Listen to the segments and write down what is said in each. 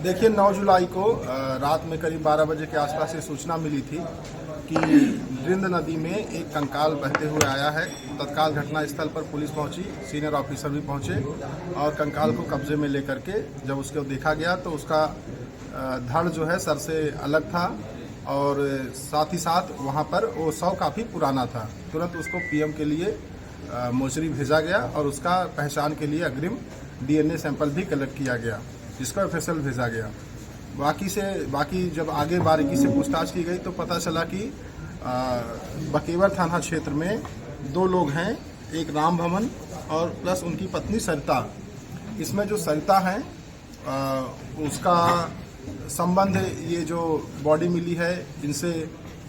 देखिए 9 जुलाई को रात में करीब 12 बजे के आसपास ये सूचना मिली थी कि रिंद नदी में एक कंकाल बहते हुए आया है। तत्काल घटनास्थल पर पुलिस पहुंची, सीनियर ऑफिसर भी पहुंचे और कंकाल को कब्जे में लेकर के जब उसको देखा गया तो उसका धड़ जो है सर से अलग था और साथ ही साथ वहां पर वो शव काफ़ी पुराना था। तुरंत उसको पीएम के लिए मोर्चरी भेजा गया और उसका पहचान के लिए अग्रिम डीएनए सैंपल भी कलेक्ट किया गया, जिसको एफएसएल भेजा गया। बाकी जब आगे बारीकी से पूछताछ की गई तो पता चला कि बकेवर थाना क्षेत्र में 2 लोग हैं, एक राम भवन और प्लस उनकी पत्नी सरिता। इसमें जो सरिता है उसका संबंध ये जो बॉडी मिली है इनसे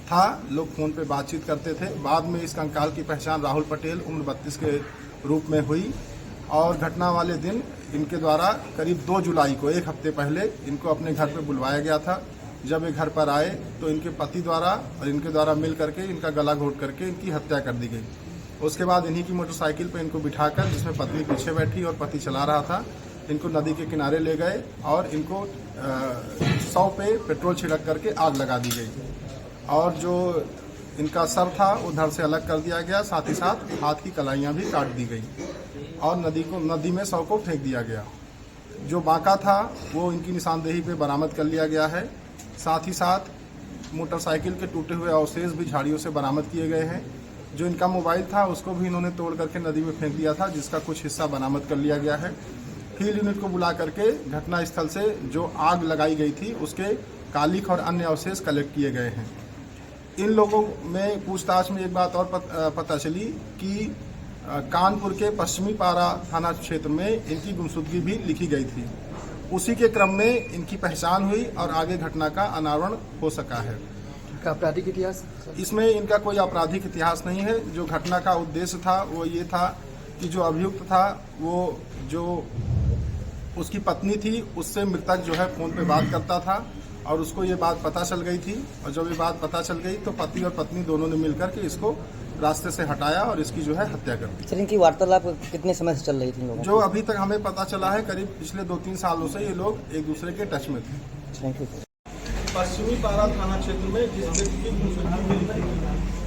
था। लोग फोन पे बातचीत करते थे। बाद में इस कंकाल की पहचान राहुल पटेल उम्र 32 के रूप में हुई और घटना वाले दिन इनके द्वारा करीब 2 जुलाई को, एक हफ्ते पहले, इनको अपने घर पे बुलवाया गया था। जब ये घर पर आए तो इनके पति द्वारा और इनके द्वारा मिल करके इनका गला घोट करके इनकी हत्या कर दी गई। उसके बाद इन्हीं की मोटरसाइकिल पे इनको बिठाकर, जिसमें पत्नी पीछे बैठी और पति चला रहा था, इनको नदी के किनारे ले गए और इनको शव पे पेट्रोल छिड़क करके आग लगा दी गई और जो इनका सर था वो धड़ से अलग कर दिया गया। साथ ही साथ हाथ की कलाइयाँ भी काट दी गई और नदी में शव को फेंक दिया गया। जो बांका था वो इनकी निशानदेही पे बरामद कर लिया गया है। साथ ही साथ मोटरसाइकिल के टूटे हुए अवशेष भी झाड़ियों से बरामद किए गए हैं। जो इनका मोबाइल था उसको भी इन्होंने तोड़ करके नदी में फेंक दिया था, जिसका कुछ हिस्सा बरामद कर लिया गया है। फील्ड यूनिट को बुला करके घटनास्थल से जो आग लगाई गई थी उसके कालिख और अन्य अवशेष कलेक्ट किए गए हैं। इन लोगों में पूछताछ में एक बात और पता चली कि कानपुर के पश्चिमी पारा थाना क्षेत्र में इनकी गुमशुदगी भी लिखी गई थी। उसी के क्रम में इनकी पहचान हुई और आगे घटना का अनावरण हो सका है। आपराधिक इतिहास? इसमें इनका कोई आपराधिक इतिहास नहीं है। जो घटना का उद्देश्य था वो ये था कि जो अभियुक्त था वो जो उसकी पत्नी थी उससे मृतक जो है फोन पे बात करता था और उसको ये बात पता चल गई थी और जब ये बात पता चल गई तो पति और पत्नी दोनों ने मिलकर के इसको रास्ते से हटाया और इसकी जो है हत्या कर दी। सर, इनकी वार्तालाप कितने समय से चल रही थी लोगों? जो अभी तक हमें पता चला है करीब पिछले 2-3 सालों से ये लोग एक दूसरे के टच में थे। Thank you. पश्चिमी पारा थाना क्षेत्र में जिस व्यक्ति की गुमशुदगी मिली थी